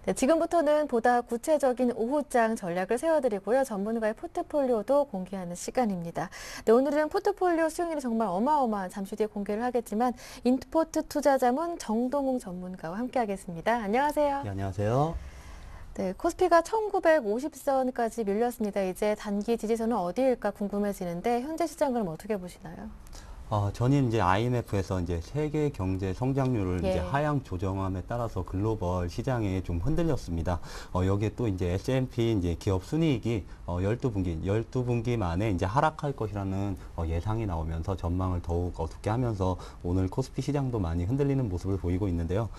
네, 지금부터는 보다 구체적인 오후장 전략을 세워드리고요. 전문가의 포트폴리오도 공개하는 시간입니다. 네, 오늘은 포트폴리오 수익률이 정말 어마어마한 잠시 뒤에 공개를 하겠지만 인포트 투자자문 정동웅 전문가와 함께하겠습니다. 안녕하세요. 네, 안녕하세요. 네, 코스피가 1950선까지 밀렸습니다. 이제 단기 지지선은 어디일까 궁금해지는데 현재 시장 그럼 어떻게 보시나요? 저는 이제 IMF에서 이제 세계 경제 성장률을 예. 이제 하향 조정함에 따라서 글로벌 시장에 좀 흔들렸습니다. 여기에 또 이제 S&P 이제 기업 순이익이 12분기 만에 이제 하락할 것이라는 예상이 나오면서 전망을 더욱 어둡게 하면서 오늘 코스피 시장도 많이 흔들리는 모습을 보이고 있는데요.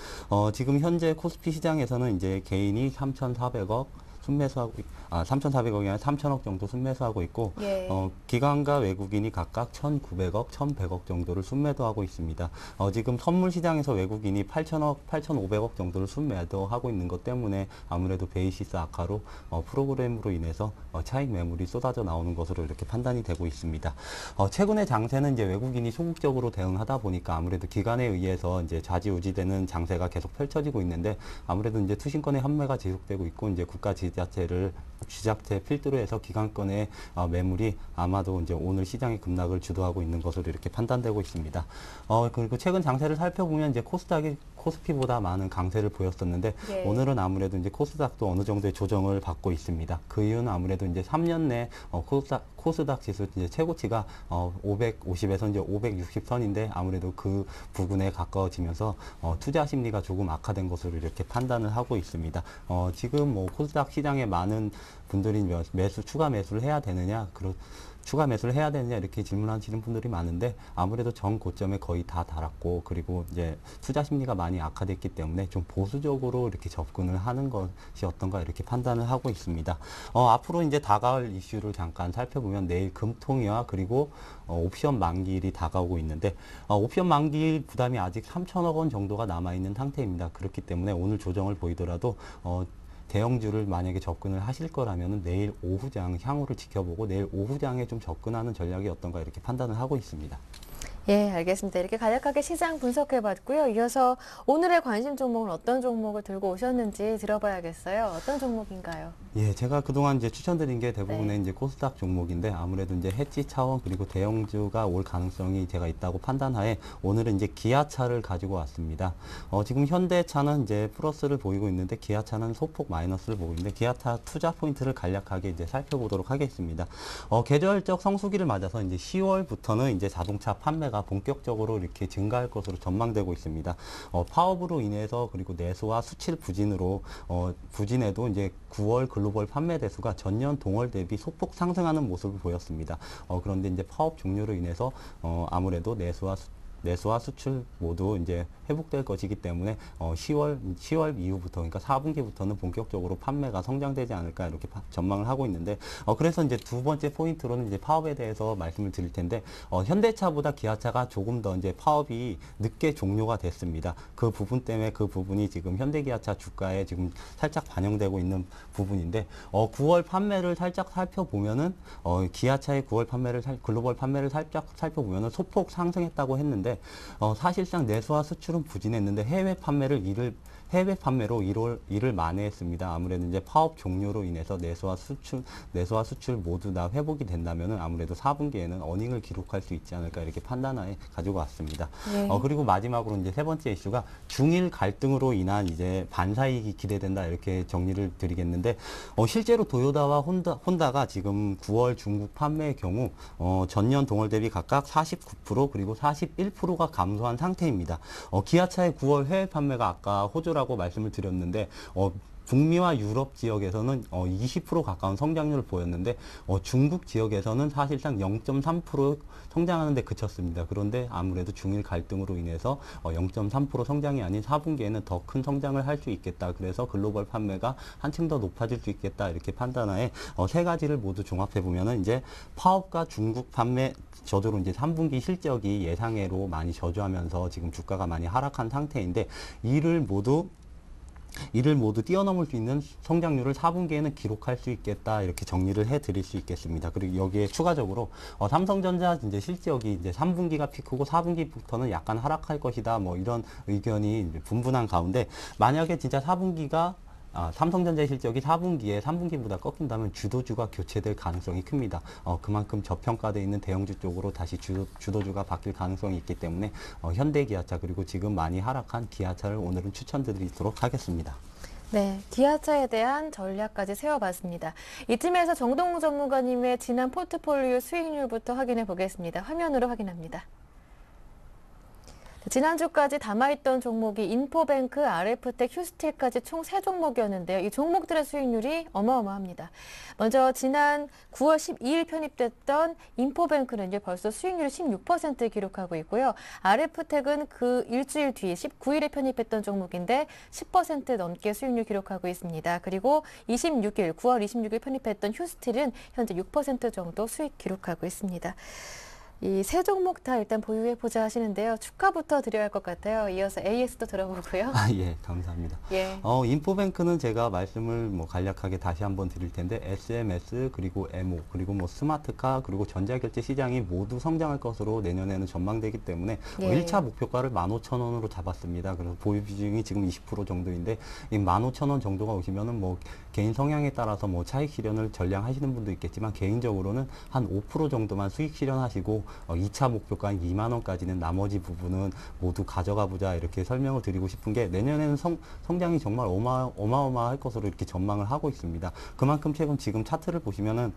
지금 현재 코스피 시장에서는 이제 개인이 3,400억 3,400억이 아니라 3,000억 정도 순매수하고 있고, 예. 기관과 외국인이 각각 1,900억, 1,100억 정도를 순매도하고 있습니다. 지금 선물 시장에서 외국인이 8,000억, 8,500억 정도를 순매도하고 있는 것 때문에 아무래도 베이시스 악화로 프로그램으로 인해서 차익 매물이 쏟아져 나오는 것으로 이렇게 판단이 되고 있습니다. 최근의 장세는 이제 외국인이 소극적으로 대응하다 보니까 아무래도 기관에 의해서 이제 좌지우지되는 장세가 계속 펼쳐지고 있는데 아무래도 이제 투신권의 환매가 지속되고 있고 이제 국가 지자체 필두로 해서 기관권의 매물이 아마도 이제 오늘 시장의 급락을 주도하고 있는 것으로 이렇게 판단되고 있습니다. 그리고 최근 장세를 살펴보면 이제 코스닥이 코스피보다 많은 강세를 보였었는데 예. 오늘은 아무래도 이제 코스닥도 어느 정도의 조정을 받고 있습니다. 그 이유는 아무래도 이제 3년 내 코스닥 지수 이제 최고치가 550에서 이제 560선인데 아무래도 그 부근에 가까워지면서 투자 심리가 조금 악화된 것으로 이렇게 판단을 하고 있습니다. 지금 뭐 코스닥 시장에 많은 분들이 추가 매수를 해야 되느냐, 추가 매수를 해야 되느냐 이렇게 질문하시는 분들이 많은데 아무래도 전 고점에 거의 다 달았고 그리고 이제 투자 심리가 많이 악화됐기 때문에 좀 보수적으로 이렇게 접근을 하는 것이 어떤가 이렇게 판단을 하고 있습니다. 앞으로 이제 다가올 이슈를 잠깐 살펴보면 내일 금통위와 그리고 옵션 만기일이 다가오고 있는데 옵션 만기일 부담이 아직 3천억 원 정도가 남아있는 상태입니다. 그렇기 때문에 오늘 조정을 보이더라도 대형주를 만약에 접근을 하실 거라면 내일 오후장 향후를 지켜보고 내일 오후장에 좀 접근하는 전략이 어떤가 이렇게 판단을 하고 있습니다. 예, 알겠습니다. 이렇게 간략하게 시장 분석해봤고요. 이어서 오늘의 관심 종목은 어떤 종목을 들고 오셨는지 들어봐야겠어요. 어떤 종목인가요? 예, 제가 그동안 이제 추천드린 게 대부분의 네. 이제 코스닥 종목인데 아무래도 이제 해지 차원 그리고 대형주가 올 가능성이 제가 있다고 판단하에 오늘은 이제 기아차를 가지고 왔습니다. 지금 현대차는 이제 플러스를 보이고 있는데 기아차는 소폭 마이너스를 보고 있는데 기아차 투자 포인트를 간략하게 이제 살펴보도록 하겠습니다. 계절적 성수기를 맞아서 이제 10월부터는 이제 자동차 판매가 본격적으로 이렇게 증가할 것으로 전망되고 있습니다. 파업으로 인해서 그리고 내수와 수출 부진에도 이제 9월 글로벌 판매 대수가 전년 동월 대비 소폭 상승하는 모습을 보였습니다. 그런데 이제 파업 종료로 인해서 아무래도 내수와 수출 모두 이제 회복될 것이기 때문에 10월 이후부터 그러니까 4분기부터는 본격적으로 판매가 성장되지 않을까 이렇게 전망을 하고 있는데 그래서 이제 두 번째 포인트로는 이제 파업에 대해서 말씀을 드릴 텐데 현대차보다 기아차가 조금 더 이제 파업이 늦게 종료가 됐습니다. 그 부분 때문에 그 부분이 지금 현대기아차 주가에 지금 살짝 반영되고 있는 부분인데 9월 판매를 살짝 살펴보면은 기아차의 9월 글로벌 판매를 살짝 살펴보면은 소폭 상승했다고 했는데 사실상 내수와 수출은 부진했는데 해외 판매로 일을 만회했습니다. 아무래도 이제 파업 종료로 인해서 내수와 수출 모두 다 회복이 된다면은 아무래도 4분기에는 어닝을 기록할 수 있지 않을까 이렇게 판단하에 가지고 왔습니다. 네. 그리고 마지막으로 이제 세 번째 이슈가 중일 갈등으로 인한 이제 반사이익이 기대된다 이렇게 정리를 드리겠는데 실제로 도요타와 혼다가 지금 9월 중국 판매의 경우 전년 동월 대비 각각 49% 그리고 41%가 감소한 상태입니다. 기아차의 9월 해외 판매가 아까 호조라고 말씀을 드렸는데 북미와 유럽 지역에서는 20% 가까운 성장률을 보였는데 중국 지역에서는 사실상 0.3% 성장하는 데 그쳤습니다. 그런데 아무래도 중일 갈등으로 인해서 0.3% 성장이 아닌 4분기에는 더 큰 성장을 할 수 있겠다. 그래서 글로벌 판매가 한층 더 높아질 수 있겠다. 이렇게 판단하에 세 가지를 모두 종합해 보면은 이제 파업과 중국 판매 저조로 이제 3분기 실적이 예상외로 많이 저조하면서 지금 주가가 많이 하락한 상태인데 이를 모두 뛰어넘을 수 있는 성장률을 4분기에는 기록할 수 있겠다 이렇게 정리를 해드릴 수 있겠습니다. 그리고 여기에 추가적으로 삼성전자 이제 실적이 이제 3분기가 피크고 4분기부터는 약간 하락할 것이다 뭐 이런 의견이 분분한 가운데 만약에 진짜 4분기가 삼성전자의 실적이 4분기에 3분기보다 꺾인다면 주도주가 교체될 가능성이 큽니다. 그만큼 저평가되어 있는 대형주 쪽으로 다시 주도주가 바뀔 가능성이 있기 때문에 현대기아차 그리고 지금 많이 하락한 기아차를 오늘은 추천드리도록 하겠습니다. 네, 기아차에 대한 전략까지 세워봤습니다. 이쯤에서 정동우 전문가님의 지난 포트폴리오 수익률부터 확인해 보겠습니다. 화면으로 확인합니다. 지난주까지 담아있던 종목이 인포뱅크, RF텍, 휴스틸까지 총 3종목이었는데요. 이 종목들의 수익률이 어마어마합니다. 먼저 지난 9월 12일 편입됐던 인포뱅크는요, 벌써 수익률 16% 기록하고 있고요. RF텍은 그 일주일 뒤 19일에 편입했던 종목인데 10% 넘게 수익률 기록하고 있습니다. 그리고 9월 26일 편입했던 휴스틸은 현재 6% 정도 수익 기록하고 있습니다. 이 세 종목 다 일단 보유해보자 하시는데요. 축하부터 드려야 할 것 같아요. 이어서 AS도 들어보고요. 예, 감사합니다. 예. 인포뱅크는 제가 말씀을 간략하게 다시 한번 드릴 텐데, SMS, 그리고 MO, 그리고 스마트카, 그리고 전자결제 시장이 모두 성장할 것으로 내년에는 전망되기 때문에 예. 1차 목표가를 15,000원으로 잡았습니다. 그래서 보유 비중이 지금 20% 정도인데, 이 15,000원 정도가 오시면은 개인 성향에 따라서 차익 실현을 전량하시는 분도 있겠지만, 개인적으로는 한 5% 정도만 수익 실현하시고 2차 목표가인 2만 원까지는 나머지 부분은 모두 가져가 보자 이렇게 설명을 드리고 싶은 게, 내년에는 성장이 정말 어마어마할 것으로 이렇게 전망을 하고 있습니다. 그만큼 지금 차트를 보시면은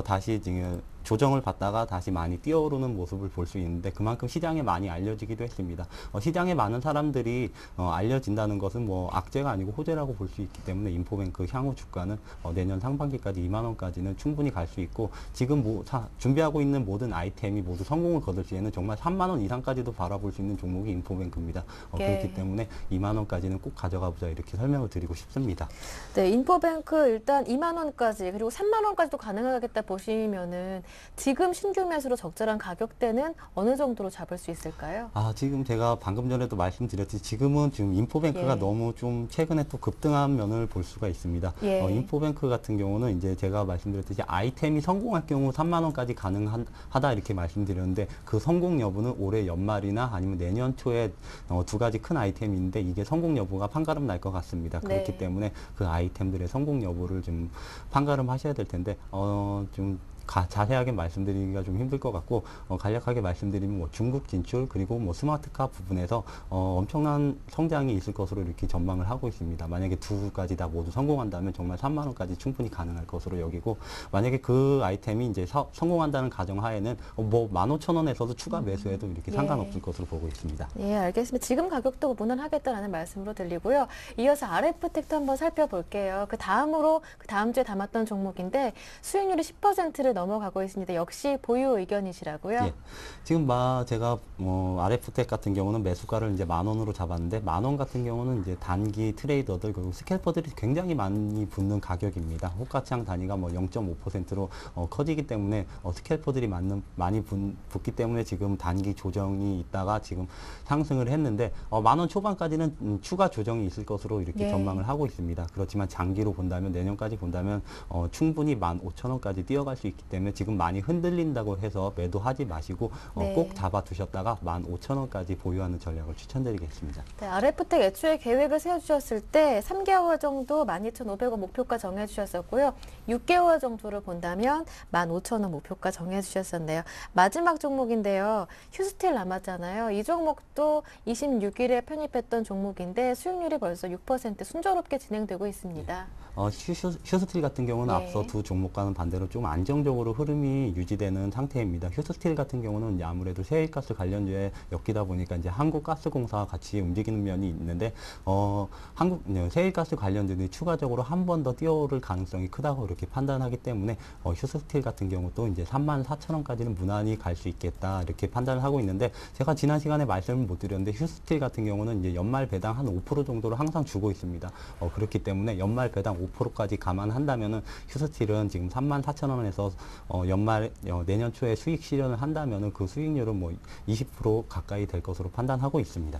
다시 지금 조정을 받다가 다시 많이 뛰어오르는 모습을 볼 수 있는데, 그만큼 시장에 많이 알려지기도 했습니다. 시장에 많은 사람들이 알려진다는 것은 악재가 아니고 호재라고 볼 수 있기 때문에 인포뱅크 향후 주가는 내년 상반기까지 2만 원까지는 충분히 갈 수 있고, 지금 준비하고 있는 모든 아이템이 모두 성공을 거둘 시에는 정말 3만 원 이상까지도 바라볼 수 있는 종목이 인포뱅크입니다. 예. 그렇기 때문에 2만 원까지는 꼭 가져가 보자 이렇게 설명을 드리고 싶습니다. 네, 인포뱅크 일단 2만 원까지 그리고 3만 원까지도 가능하겠다 보시면은 지금 신규 매수로 적절한 가격대는 어느 정도로 잡을 수 있을까요? 지금 제가 방금 전에도 말씀드렸듯이 지금 인포뱅크가 예. 너무 좀 최근에 또 급등한 면을 볼 수가 있습니다. 예. 인포뱅크 같은 경우는 이제 제가 말씀드렸듯이 아이템이 성공할 경우 3만 원까지 가능하다 이렇게 말씀드렸는데, 그 성공 여부는 올해 연말이나 아니면 내년 초에 두 가지 큰 아이템이 있는데, 이게 성공 여부가 판가름 날 것 같습니다. 그렇기 네. 때문에 그 아이템들의 성공 여부를 좀 판가름 하셔야 될 텐데, 좀 자세하게 말씀드리기가 좀 힘들 것 같고, 간략하게 말씀드리면 중국 진출 그리고 스마트카 부분에서 엄청난 성장이 있을 것으로 이렇게 전망을 하고 있습니다. 만약에 두 가지 다 모두 성공한다면 정말 3만 원까지 충분히 가능할 것으로 여기고, 만약에 그 아이템이 이제 성공한다는 가정하에는 15,000원에서도 추가 매수해도 이렇게 예. 상관없을 것으로 보고 있습니다. 예, 알겠습니다. 지금 가격도 무난하겠다라는 말씀으로 들리고요. 이어서 RF텍도 한번 살펴볼게요. 그 다음 주에 담았던 종목인데 수익률이 10%를 넘어가고 있습니다. 역시 보유 의견이시라고요? 예. 지금 제가 RF텍 같은 경우는 매수가를 이제 10,000원으로 잡았는데, 10,000원 같은 경우는 이제 단기 트레이더들 그리고 스캘퍼들이 굉장히 많이 붙는 가격입니다. 호가창 단위가 0.5%로 커지기 때문에 스캘퍼들이 많이 붙기 때문에 지금 단기 조정이 있다가 지금 상승을 했는데, 10,000원 초반까지는 추가 조정이 있을 것으로 이렇게 예. 전망을 하고 있습니다. 그렇지만 장기로 본다면, 내년까지 본다면 충분히 15,000원까지 뛰어갈 수 있기 때문에 지금 많이 흔들린다고 해서 매도하지 마시고 네. 꼭 잡아두셨다가 15,000원까지 보유하는 전략을 추천드리겠습니다. 네, RF텍 애초에 계획을 세워주셨을 때 3개월 정도 12,500원 목표가 정해주셨었고요. 6개월 정도를 본다면 15,000원 목표가 정해주셨었네요. 마지막 종목인데요. 휴스틸 남았잖아요. 이 종목도 26일에 편입했던 종목인데 수익률이 벌써 6% 순조롭게 진행되고 있습니다. 휴스틸 같은 경우는 예. 앞서 두 종목과는 반대로 좀 안정적으로 흐름이 유지되는 상태입니다. 휴스틸 같은 경우는 이제 아무래도 세일가스 관련주에 엮이다 보니까 이제 한국가스공사와 같이 움직이는 면이 있는데, 세일가스 관련주들이 추가적으로 한 번 더 뛰어오를 가능성이 크다고 이렇게 판단하기 때문에 휴스틸 같은 경우도 이제 34,000원까지는 무난히 갈 수 있겠다 이렇게 판단을 하고 있는데, 제가 지난 시간에 말씀을 못 드렸는데 휴스틸 같은 경우는 이제 연말 배당 한 5% 정도를 항상 주고 있습니다. 그렇기 때문에 연말 배당 5%까지 감안한다면은 휴스틸은 지금 34,000원에서 내년 초에 수익 실현을 한다면은 그 수익률은 20% 가까이 될 것으로 판단하고 있습니다.